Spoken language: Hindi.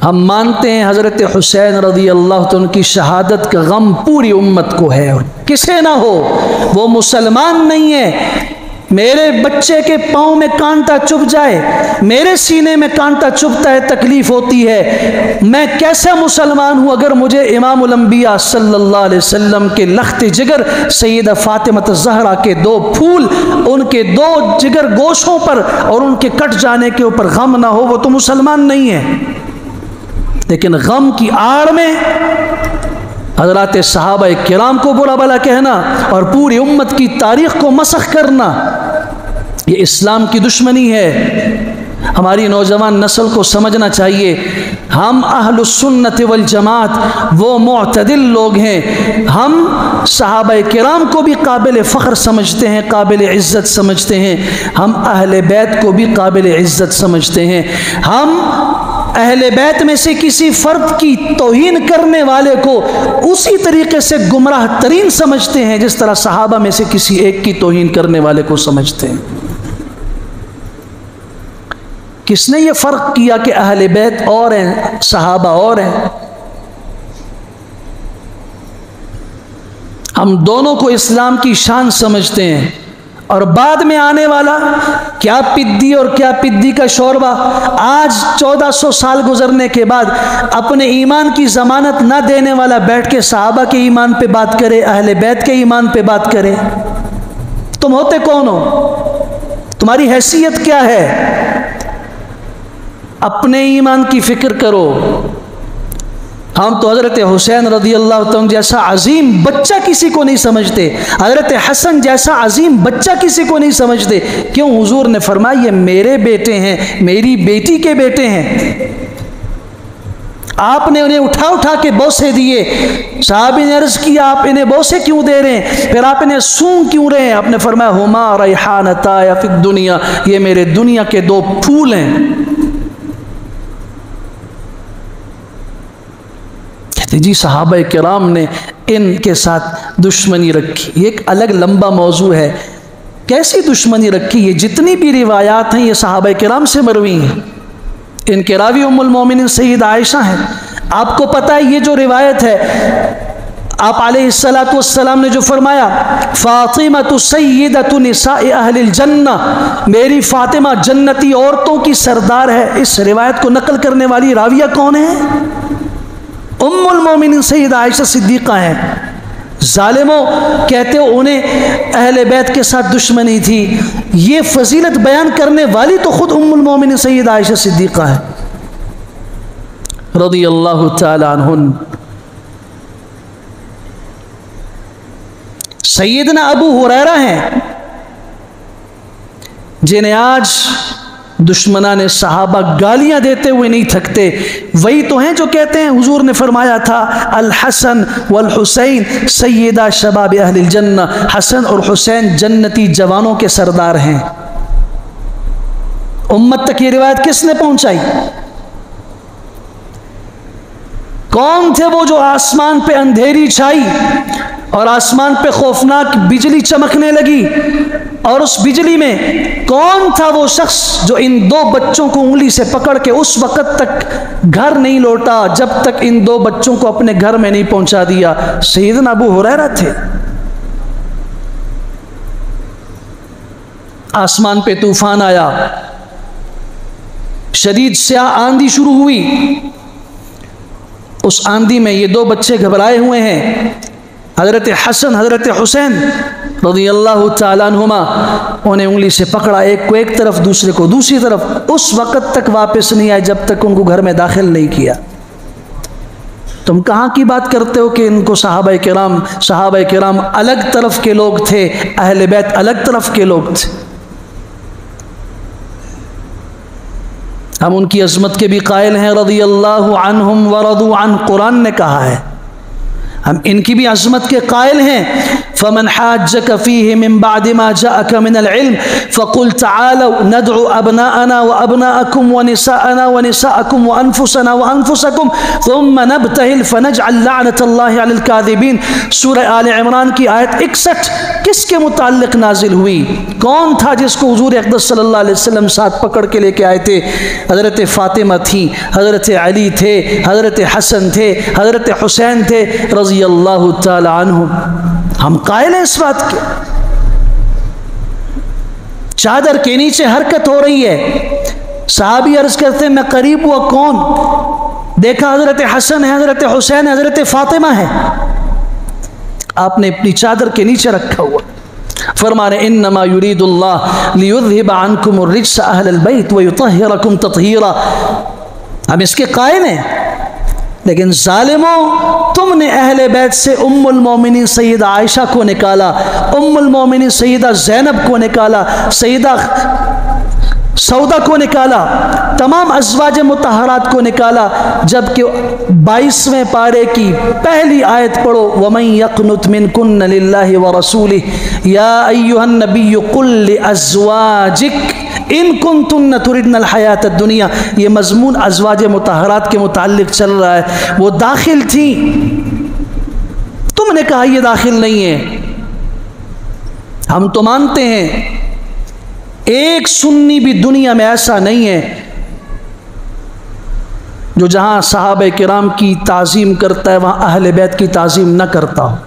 हम मानते हैं हज़रत हुसैन रज़ी अल्लाह तआला की शहादत का गम पूरी उम्मत को है, किसे ना हो, वो मुसलमान नहीं है। मेरे बच्चे के पाँव में कांटा चुभ जाए, मेरे सीने में कांटा चुभता है, तकलीफ़ होती है। मैं कैसा मुसलमान हूँ अगर मुझे इमामुल अंबिया सल्लल्लाहु अलैहि वसल्लम के लख्त जिगर सैयदा फातिमा ज़हरा के 2 फूल उनके 2 जिगर गोशों पर और उनके कट जाने के ऊपर गम ना हो, वो तो मुसलमान नहीं है। लेकिन गम की आड़ में हज़रात सहाबा किराम को बुरा भला कहना और पूरी उम्मत की तारीख़ को मसख़ करना, ये इस्लाम की दुश्मनी है। हमारी नौजवान नस्ल को समझना चाहिए, हम अहलुस सुन्नत वल जमात वो मुअतदिल लोग हैं। हम सहाबा किराम को भी काबिल फ़ख्र समझते हैं, काबिल इज़्ज़त समझते हैं। हम अहले बैत को भी काबिल इज़्ज़त समझते हैं। हम अहले बैत में से किसी फ़र्द की तौहीन करने वाले को उसी तरीके से गुमराह तरीन समझते हैं जिस तरह सहाबा में से किसी एक की तौहीन करने वाले को समझते हैं। किसने ये फ़र्क किया कि अहले बैत और हैं, सहाबा और हैं? हम दोनों को इस्लाम की शान समझते हैं। और बाद में आने वाला क्या पिद्दी और क्या पिद्दी का शोरबा, आज 1400 साल गुजरने के बाद अपने ईमान की ज़मानत ना देने वाला बैठ के सहाबा के ईमान पे बात करे, अहले बैत के ईमान पे बात करे। तुम होते कौन हो? तुम्हारी हैसियत क्या है? अपने ईमान की फ़िक्र करो। हम तो हज़रत हुसैन रज़ी अल्लाह तआला जैसा अजीम बच्चा किसी को नहीं समझते, हज़रत हसन जैसा अजीम बच्चा किसी को नहीं समझते। क्यों? हुजूर ने फरमाया ये मेरे बेटे हैं, मेरी बेटी के बेटे हैं। आपने उन्हें उठा उठा के बोसे दिए। साहबी ने अर्ज़ किया आप इन्हें बोसे क्यों दे रहे हैं, फिर आप इन्हें सूंघ क्यों रहे हैं? आपने फरमाया हुमा रैहानता या फिद दुनिया, ये मेरे दुनिया के 2 फूल हैं। जी सहाबा किराम ने इनके साथ दुश्मनी रखी। ये एक अलग लंबा मौजू है, कैसी दुश्मनी रखी। ये जितनी भी रिवायात हैं ये सहाबा किराम से मरवी हैं। इनके रावी उम्मुल मोमिनीन सैयदा आयशा हैं। आपको पता है ये जो रिवायत है, आप अलैहिस्सलातु वस्सलाम ने जो फरमाया फातिमा सय्यदतु निसाए अहलिल जन्ना, मेरी फातिमा जन्नती औरतों की सरदार है। इस रिवायत को नकल करने वाली राविया कौन है? उम्मुल मोमिनीन सैयदा आयशा सिद्दीक़ा हैं। ज़ालिमों कहते हो उन्हें अहले बैत के साथ दुश्मनी थी। ये फजीलत बयान करने वाली तो खुद उम्मुल मोमिनीन सैयदा आयशा सिद्दीक़ा है रज़ियल्लाहु तआला अन्हुन। सैयदना अबू हुरैरा हैं जिन्हें आज दुश्मनाने सहाबा गालियां देते हुए नहीं थकते। वही तो हैं जो कहते हैं हुजूर ने फरमाया था अल हसन वल हुसैन सैयदा शबाब अहलिल जन्ना, हसन और हुसैन जन्नती जवानों के सरदार हैं। उम्मत तक ये रिवायत किसने पहुंचाई? कौन थे वो जो आसमान पे अंधेरी छाई और आसमान पे खौफनाक बिजली चमकने लगी, और उस बिजली में कौन था वो शख्स जो इन 2 बच्चों को उंगली से पकड़ के उस वक़्त तक घर नहीं लौटा जब तक इन 2 बच्चों को अपने घर में नहीं पहुंचा दिया? सैयदना अबू हुरैरा थे। आसमान पे तूफान आया, शदीद स्याह आंधी शुरू हुई। उस आंधी में ये 2 बच्चे घबराए हुए हैं। हज़रत हसन हज़रत हुसैन रज़ियल्लाहु तआला अन्हुमा उन्हें उंगली से पकड़ा, एक को एक तरफ दूसरे को दूसरी तरफ। उस वक़्त तक वापस नहीं आए जब तक उनको घर में दाखिल नहीं किया। तुम कहाँ की बात करते हो कि इनको सहाबा किराम अलग तरफ के लोग थे, अहले बैत अलग तरफ के लोग थे। हम उनकी अज़मत के भी कायल हैं। रज़ियल्लाहु अन्हुम व रदू अन, कुरान ने कहा है हम इनकी भी अज़मत के कायल हैं। फ़मन हाज्जक फ़ीहि मिन बअदि मा जाअक मिनल इल्म फ़क़ुल तआलौ नदउ अबनाअना व अबनाअकुम व निसाअना व निसाअकुम व अनफुसना व अनफुसकुम थुम्मा नब्तहिल फ़नजअल लअनतल्लाहि अलल काज़िबीन। सूरह आल इमरान की आयत 61 किसके मुताल्लिक़ नाजिल हुई? कौन था जिसको हुज़ूर अक़दस सल्लल्लाहु अलैहि वसल्लम साथ पकड़ के लेके आए थे? हज़रत फ़ातिमा थी, हज़रत अली थे, हज़रत हसन थे, हज़रत हुसैन थे रज़ियल्लाहु ताला अन्हुम। हम कायल हैं इस बात के। चादर के नीचे हरकत हो रही है। सहाबी अर्ज करते हैं मैं करीब हुआ, कौन? देखा हज़रत हसन है, हज़रत हुसैन है, हज़रत फ़ातिमा है। आपने अपनी चादर के नीचे रखा हुआ। फरमा रहे इन्नमा युरीदुल्लाह लियुज़हिब अन्कुम अर्रिज्स अहलल बैत व युतहिरकुम तत्हीरा। हम इसके कायल हैं। लेकिन ज़ालिमों, तुमने अहले बैत से उम्मुल मोमिनीन सैयदा आयशा को निकाला, उम्मुल मोमिनीन सैयदा ज़ैनब को निकाला, सैयदा सौदा को निकाला, तमाम अज़वाज मुतहरात को निकाला। जबकि 22वें पारे की पहली आयत पढ़ो, वमन यक़नुत मिनकुन्न लिल्लाहि व रसूलिहि या अय्युहन नबिय्यु कुल लिअज़वाजिक इन कुन्तुन्न तुरिदनल हयात दुनिया। ये मज़मून अज़वाज मुतहरात के मुताल्लिक़ चल रहा है। वो दाखिल थी, तुमने कहा ये दाखिल नहीं है। हम तो मानते हैं एक सुन्नी भी दुनिया में ऐसा नहीं है जो जहां सहाबा किराम की ताज़ीम करता है वहां अहले बैत की ताज़ीम न करता हो।